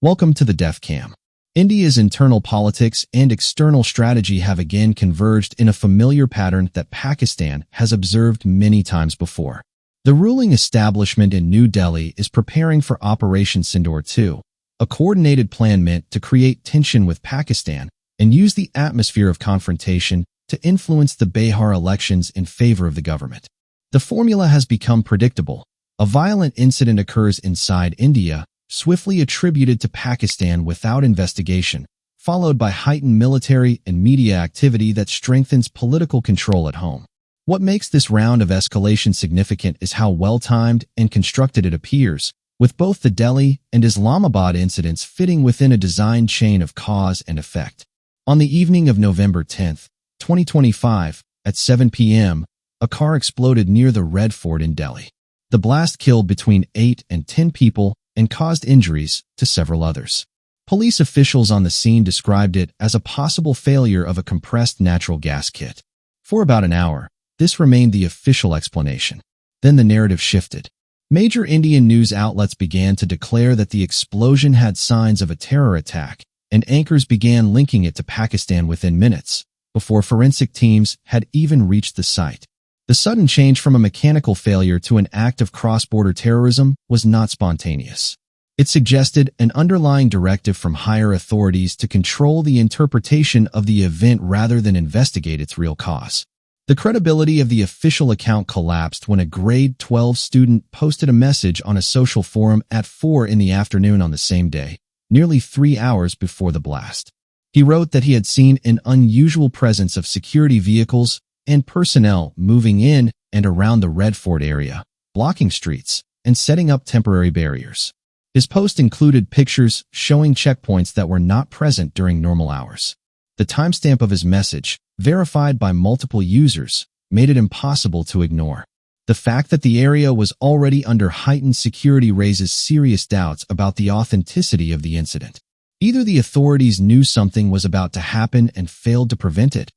Welcome to the Death Cam. India's internal politics and external strategy have again converged in a familiar pattern that Pakistan has observed many times before. The ruling establishment in New Delhi is preparing for Operation Sindoor 2, a coordinated plan meant to create tension with Pakistan and use the atmosphere of confrontation to influence the Behar elections in favor of the government. The formula has become predictable. A violent incident occurs inside India, swiftly attributed to Pakistan without investigation, followed by heightened military and media activity that strengthens political control at home. What makes this round of escalation significant is how well-timed and constructed it appears, with both the Delhi and Islamabad incidents fitting within a designed chain of cause and effect. On the evening of November 10, 2025, at 7 p.m., a car exploded near the Red Fort in Delhi. The blast killed between 8 and 10 people and caused injuries to several others. Police officials on the scene described it as a possible failure of a compressed natural gas kit. For about an hour, this remained the official explanation. Then the narrative shifted. Major Indian news outlets began to declare that the explosion had signs of a terror attack, and anchors began linking it to Pakistan within minutes, before forensic teams had even reached the site. The sudden change from a mechanical failure to an act of cross-border terrorism was not spontaneous. It suggested an underlying directive from higher authorities to control the interpretation of the event rather than investigate its real cause. The credibility of the official account collapsed when a grade 12 student posted a message on a social forum at 4 in the afternoon on the same day, nearly 3 hours before the blast. He wrote that he had seen an unusual presence of security vehicles and personnel moving in and around the Red Fort area, blocking streets and setting up temporary barriers. His post included pictures showing checkpoints that were not present during normal hours. The timestamp of his message, verified by multiple users, made it impossible to ignore. The fact that the area was already under heightened security raises serious doubts about the authenticity of the incident. Either the authorities knew something was about to happen and failed to prevent it,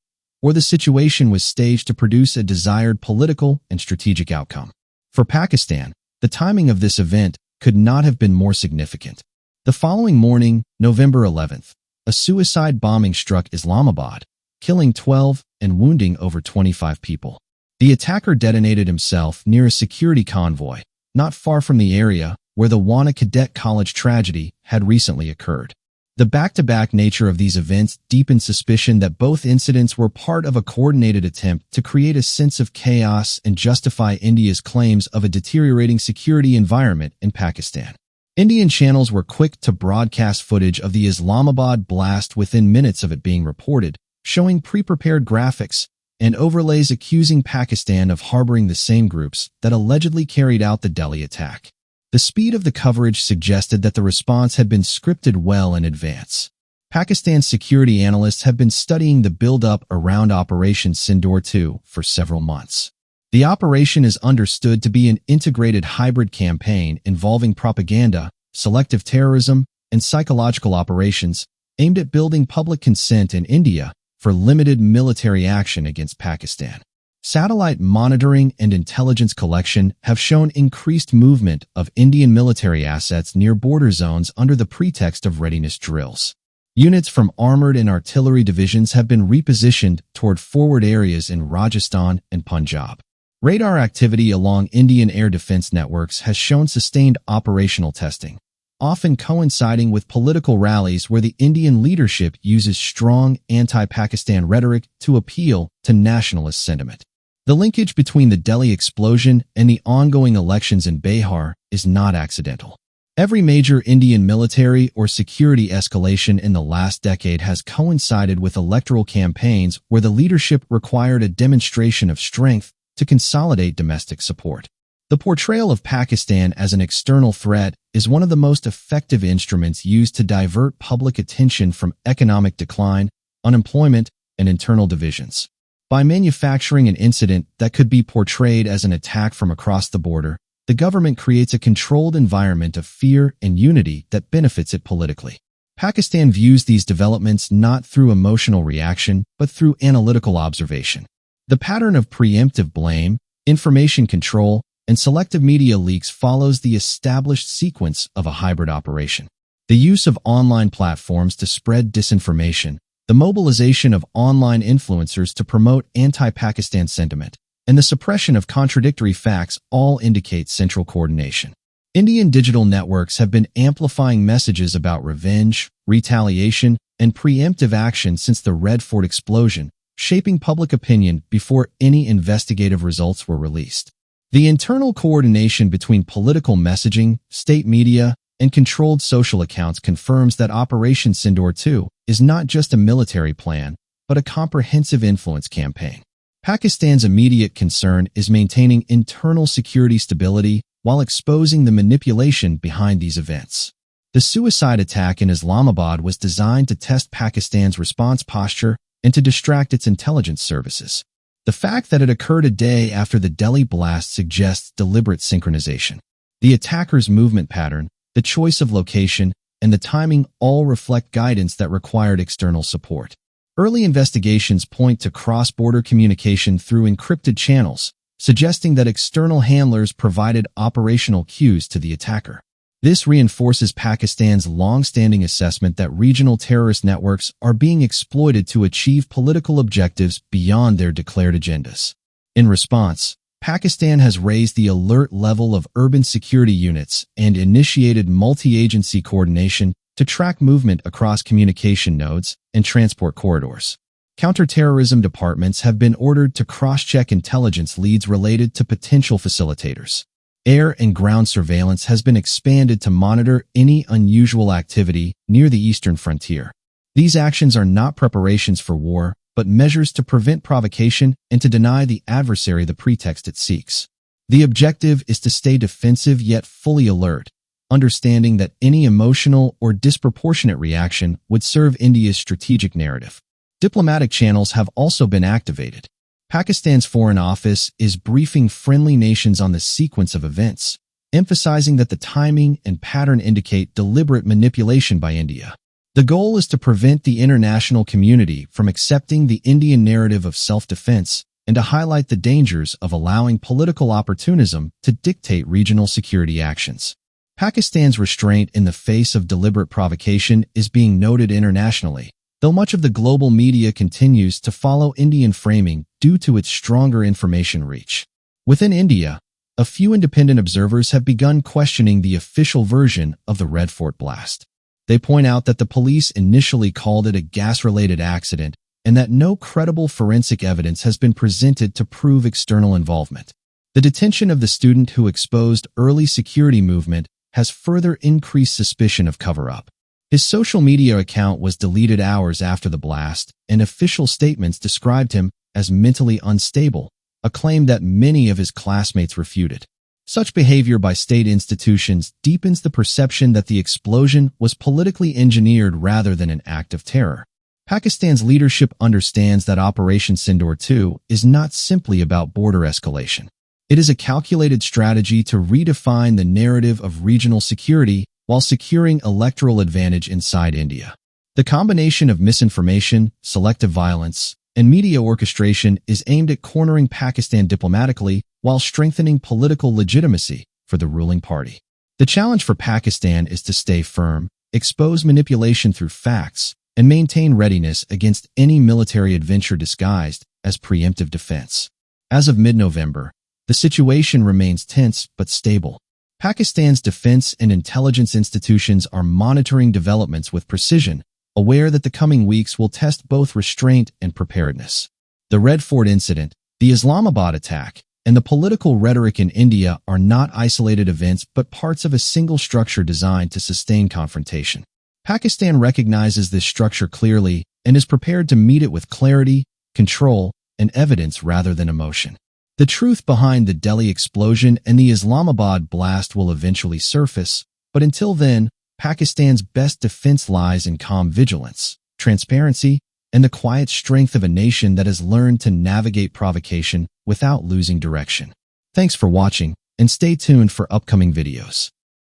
or the situation was staged to produce a desired political and strategic outcome. For Pakistan, the timing of this event could not have been more significant. The following morning, November 11th, a suicide bombing struck Islamabad, killing 12 and wounding over 25 people. The attacker detonated himself near a security convoy, not far from the area where the Wana Cadet College tragedy had recently occurred. The back-to-back nature of these events deepened suspicion that both incidents were part of a coordinated attempt to create a sense of chaos and justify India's claims of a deteriorating security environment in Pakistan. Indian channels were quick to broadcast footage of the Islamabad blast within minutes of it being reported, showing pre-prepared graphics and overlays accusing Pakistan of harboring the same groups that allegedly carried out the Delhi attack. The speed of the coverage suggested that the response had been scripted well in advance. Pakistan's security analysts have been studying the build-up around Operation Sindoor 2 for several months. The operation is understood to be an integrated hybrid campaign involving propaganda, selective terrorism, and psychological operations aimed at building public consent in India for limited military action against Pakistan. Satellite monitoring and intelligence collection have shown increased movement of Indian military assets near border zones under the pretext of readiness drills. Units from armored and artillery divisions have been repositioned toward forward areas in Rajasthan and Punjab. Radar activity along Indian air defense networks has shown sustained operational testing, often coinciding with political rallies where the Indian leadership uses strong anti-Pakistan rhetoric to appeal to nationalist sentiment. The linkage between the Delhi explosion and the ongoing elections in Behar is not accidental. Every major Indian military or security escalation in the last decade has coincided with electoral campaigns where the leadership required a demonstration of strength to consolidate domestic support. The portrayal of Pakistan as an external threat is one of the most effective instruments used to divert public attention from economic decline, unemployment, and internal divisions. By manufacturing an incident that could be portrayed as an attack from across the border, the government creates a controlled environment of fear and unity that benefits it politically. Pakistan views these developments not through emotional reaction, but through analytical observation. The pattern of preemptive blame, information control, and selective media leaks follows the established sequence of a hybrid operation. The use of online platforms to spread disinformation, the mobilization of online influencers to promote anti-Pakistan sentiment, and the suppression of contradictory facts all indicate central coordination. Indian digital networks have been amplifying messages about revenge, retaliation, and preemptive action since the Red Fort explosion, shaping public opinion before any investigative results were released. The internal coordination between political messaging, state media, and controlled social accounts confirms that Operation Sindoor 2 is not just a military plan, but a comprehensive influence campaign. Pakistan's immediate concern is maintaining internal security stability while exposing the manipulation behind these events. The suicide attack in Islamabad was designed to test Pakistan's response posture and to distract its intelligence services. The fact that it occurred a day after the Delhi blast suggests deliberate synchronization. The attacker's movement pattern, the choice of location, and the timing all reflect guidance that required external support. Early investigations point to cross-border communication through encrypted channels, suggesting that external handlers provided operational cues to the attacker. This reinforces Pakistan's long-standing assessment that regional terrorist networks are being exploited to achieve political objectives beyond their declared agendas. In response, Pakistan has raised the alert level of urban security units and initiated multi-agency coordination to track movement across communication nodes and transport corridors. Counterterrorism departments have been ordered to cross-check intelligence leads related to potential facilitators. Air and ground surveillance has been expanded to monitor any unusual activity near the eastern frontier. These actions are not preparations for war, but measures to prevent provocation and to deny the adversary the pretext it seeks. The objective is to stay defensive yet fully alert, understanding that any emotional or disproportionate reaction would serve India's strategic narrative. Diplomatic channels have also been activated. Pakistan's Foreign Office is briefing friendly nations on the sequence of events, emphasizing that the timing and pattern indicate deliberate manipulation by India. The goal is to prevent the international community from accepting the Indian narrative of self-defense and to highlight the dangers of allowing political opportunism to dictate regional security actions. Pakistan's restraint in the face of deliberate provocation is being noted internationally, though much of the global media continues to follow Indian framing due to its stronger information reach. Within India, a few independent observers have begun questioning the official version of the Red Fort blast. They point out that the police initially called it a gas-related accident and that no credible forensic evidence has been presented to prove external involvement. The detention of the student who exposed early security movement has further increased suspicion of cover-up. His social media account was deleted hours after the blast, and official statements described him as mentally unstable, a claim that many of his classmates refuted. Such behavior by state institutions deepens the perception that the explosion was politically engineered rather than an act of terror. Pakistan's leadership understands that Operation Sindoor 2 is not simply about border escalation. It is a calculated strategy to redefine the narrative of regional security while securing electoral advantage inside India. The combination of misinformation, selective violence, and media orchestration is aimed at cornering Pakistan diplomatically while strengthening political legitimacy for the ruling party. The challenge for Pakistan is to stay firm, expose manipulation through facts, and maintain readiness against any military adventure disguised as preemptive defense. As of mid-November, the situation remains tense but stable. Pakistan's defense and intelligence institutions are monitoring developments with precision, aware that the coming weeks will test both restraint and preparedness. The Red Fort incident, the Islamabad attack, and the political rhetoric in India are not isolated events but parts of a single structure designed to sustain confrontation. Pakistan recognizes this structure clearly and is prepared to meet it with clarity, control, and evidence rather than emotion. The truth behind the Delhi explosion and the Islamabad blast will eventually surface, but until then, Pakistan's best defense lies in calm vigilance, transparency, and the quiet strength of a nation that has learned to navigate provocation without losing direction. Thanks for watching, and stay tuned for upcoming videos.